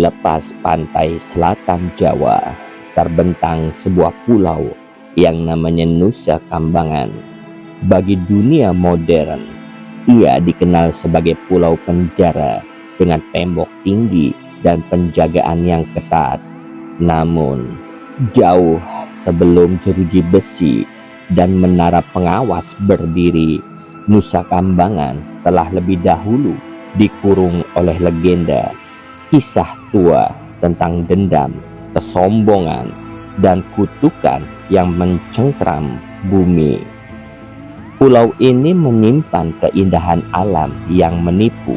lepas pantai selatan Jawa terbentang sebuah pulau yang namanya Nusa Kambangan. Bagi dunia modern, ia dikenal sebagai pulau penjara dengan tembok tinggi dan penjagaan yang ketat. Namun, jauh sebelum jeruji besi dan menara pengawas berdiri, Nusa Kambangan telah lebih dahulu dikurung oleh legenda, kisah tua tentang dendam, kesombongan, dan kutukan yang mencengkram bumi. Pulau ini menyimpan keindahan alam yang menipu,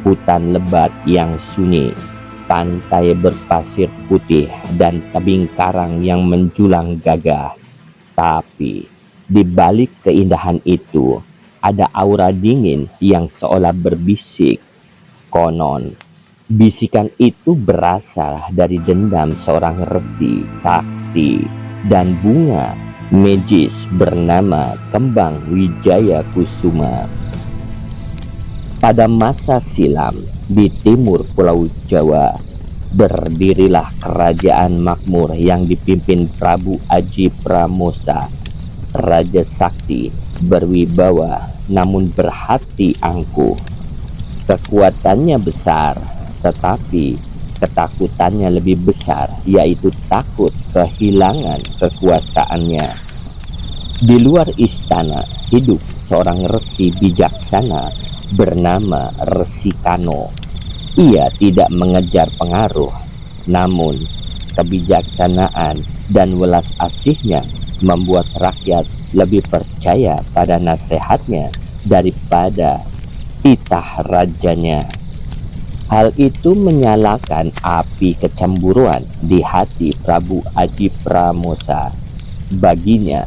hutan lebat yang sunyi, pantai berpasir putih, dan tebing karang yang menjulang gagah. Tapi di balik keindahan itu ada aura dingin yang seolah berbisik. Konon, bisikan itu berasal dari dendam seorang resi sakti dan bunga magis bernama Kembang Wijaya Kusuma. Pada masa silam di timur Pulau Jawa, berdirilah kerajaan makmur yang dipimpin Prabu Aji Pramosa, raja sakti, berwibawa namun berhati angkuh. Kekuatannya besar, tetapi ketakutannya lebih besar, yaitu takut kehilangan kekuasaannya. Di luar istana hidup seorang resi bijaksana bernama Resi Kano. Ia tidak mengejar pengaruh, namun kebijaksanaan dan welas asihnya membuat rakyat lebih percaya pada nasihatnya daripada titah rajanya. Hal itu menyalakan api kecemburuan di hati Prabu Aji Pramosa. Baginya,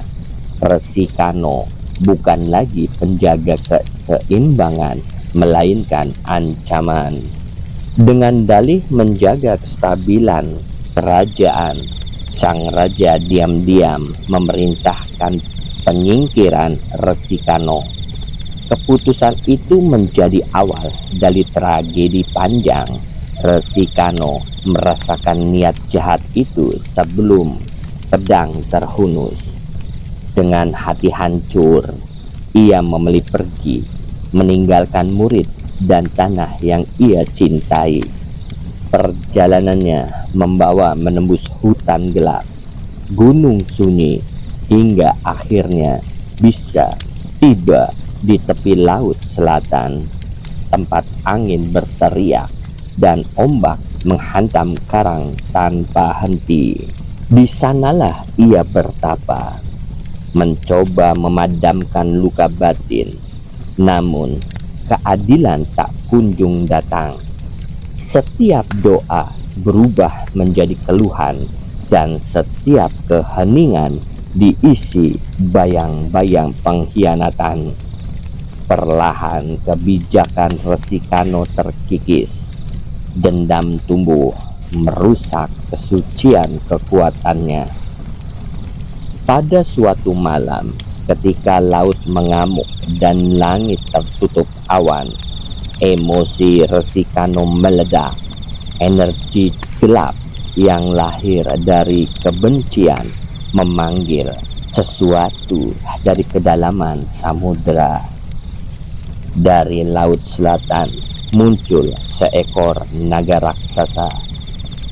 Resi Kano bukan lagi penjaga keseimbangan, melainkan ancaman. Dengan dalih menjaga kestabilan kerajaan, sang raja diam-diam memerintahkan penyingkiran Resi Kano. Keputusan itu menjadi awal dari tragedi panjang. Resi Kano merasakan niat jahat itu sebelum pedang terhunus. Dengan hati hancur, ia memilih pergi, meninggalkan murid dan tanah yang ia cintai. Perjalanannya membawa menembus hutan gelap, gunung sunyi, hingga akhirnya bisa tiba di tepi laut selatan, tempat angin berteriak dan ombak menghantam karang tanpa henti. Di sanalah ia bertapa, mencoba memadamkan luka batin. Namun keadilan tak kunjung datang. Setiap doa berubah menjadi keluhan, dan setiap keheningan diisi bayang-bayang pengkhianatan. Perlahan kebijakan Resi Kano terkikis. Dendam tumbuh, merusak kesucian kekuatannya. Pada suatu malam, ketika laut mengamuk dan langit tertutup awan, emosi Resi Kano meledak. Energi gelap yang lahir dari kebencian memanggil sesuatu dari kedalaman samudera. Dari laut selatan muncul seekor naga raksasa,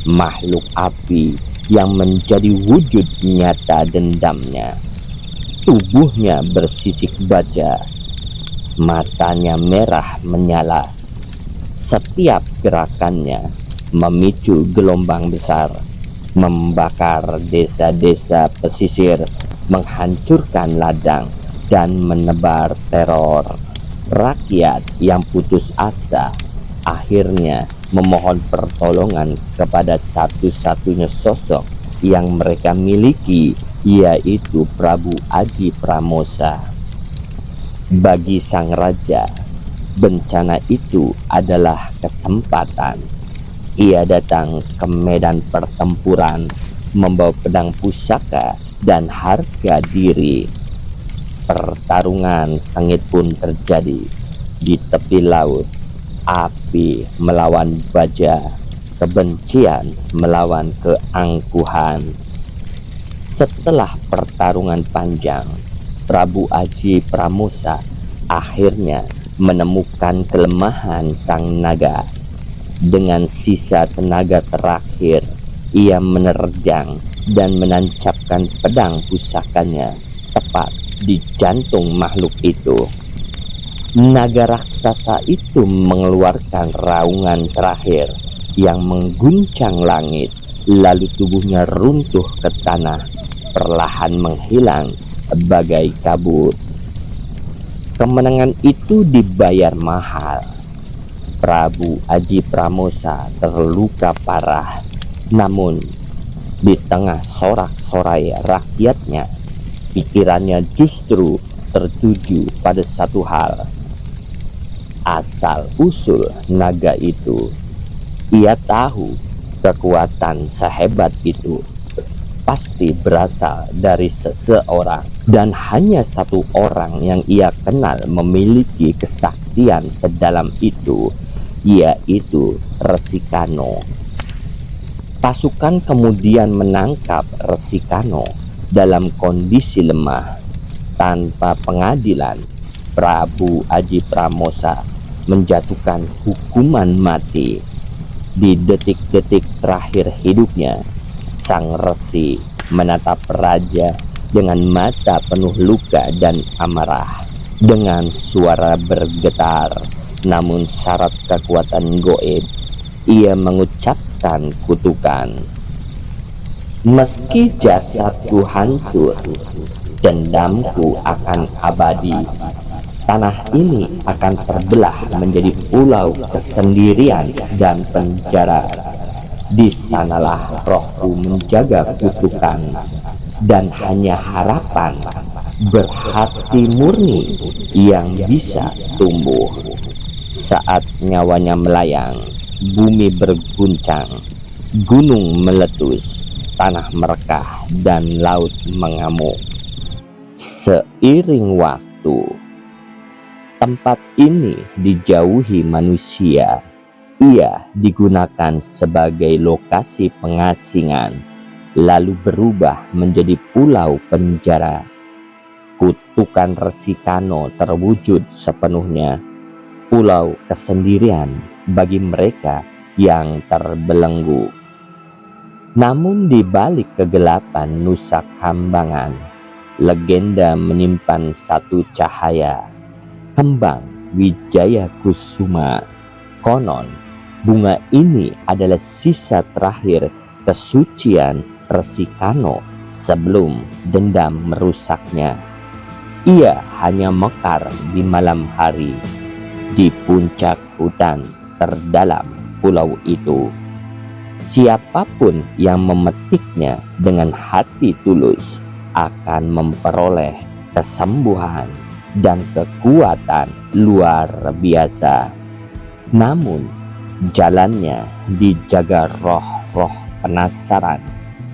makhluk api yang menjadi wujud nyata dendamnya. Tubuhnya bersisik baja, matanya merah menyala. Setiap gerakannya memicu gelombang besar, membakar desa-desa pesisir, menghancurkan ladang, dan menebar teror. Rakyat yang putus asa akhirnya memohon pertolongan kepada satu-satunya sosok yang mereka miliki, yaitu Prabu Aji Pramosa. Bagi sang raja, bencana itu adalah kesempatan. Ia datang ke medan pertempuran membawa pedang pusaka dan harga diri. Pertarungan sengit pun terjadi di tepi laut. Api melawan baja, kebencian melawan keangkuhan. Setelah pertarungan panjang, Prabu Aji Pramosa akhirnya menemukan kelemahan sang naga. Dengan sisa tenaga terakhir, ia menerjang dan menancapkan pedang pusakanya tepat di jantung makhluk itu. Naga raksasa itu mengeluarkan raungan terakhir yang mengguncang langit, lalu tubuhnya runtuh ke tanah, perlahan menghilang bagai kabut. Kemenangan itu dibayar mahal. Prabu Aji Pramosa terluka parah, namun di tengah sorak-sorai rakyatnya, pikirannya justru tertuju pada satu hal. Asal-usul naga itu. Ia tahu kekuatan sehebat itu pasti berasal dari seseorang, dan hanya satu orang yang ia kenal memiliki kesaktian sedalam itu, yaitu Resi Kano. Pasukan kemudian menangkap Resi Kano dalam kondisi lemah. Tanpa pengadilan, Prabu Aji Pramosa menjatuhkan hukuman mati. Di detik-detik terakhir hidupnya, sang resi menatap raja dengan mata penuh luka dan amarah. Dengan suara bergetar namun syarat kekuatan goib, ia mengucapkan kutukan. Meski jasadku hancur, dendamku akan abadi. Tanah ini akan terbelah menjadi pulau kesendirian dan penjara. Di sanalah rohku menjaga kutukan, dan hanya harapan berhati murni yang bisa tumbuh. Saat nyawanya melayang, bumi berguncang, gunung meletus, tanah merekah, dan laut mengamuk. Seiring waktu, tempat ini dijauhi manusia. Ia digunakan sebagai lokasi pengasingan, lalu berubah menjadi pulau penjara. Kutukan Resi Kano terwujud sepenuhnya, pulau kesendirian bagi mereka yang terbelenggu. Namun di balik kegelapan Nusa Kambangan, legenda menyimpan satu cahaya, kembang Wijaya Kusuma. Konon, bunga ini adalah sisa terakhir kesucian Resi Kano sebelum dendam merusaknya. Ia hanya mekar di malam hari di puncak hutan terdalam pulau itu. Siapapun yang memetiknya dengan hati tulus akan memperoleh kesembuhan dan kekuatan luar biasa. Namun jalannya dijaga roh-roh penasaran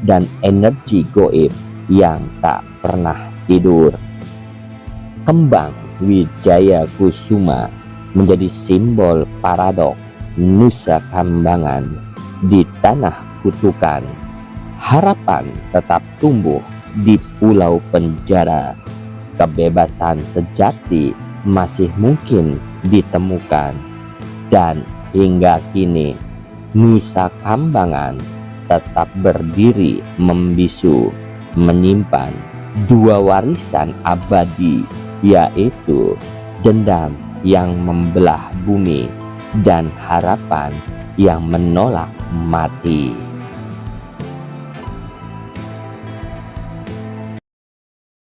dan energi goib yang tak pernah tidur. Kembang Wijaya Kusuma menjadi simbol paradok Nusa Kambangan. Di tanah kutukan, harapan tetap tumbuh di pulau penjara. Kebebasan sejati masih mungkin ditemukan, dan hingga kini Nusa Kambangan tetap berdiri membisu, menyimpan dua warisan abadi, yaitu dendam yang membelah bumi dan harapan yang menolak mati.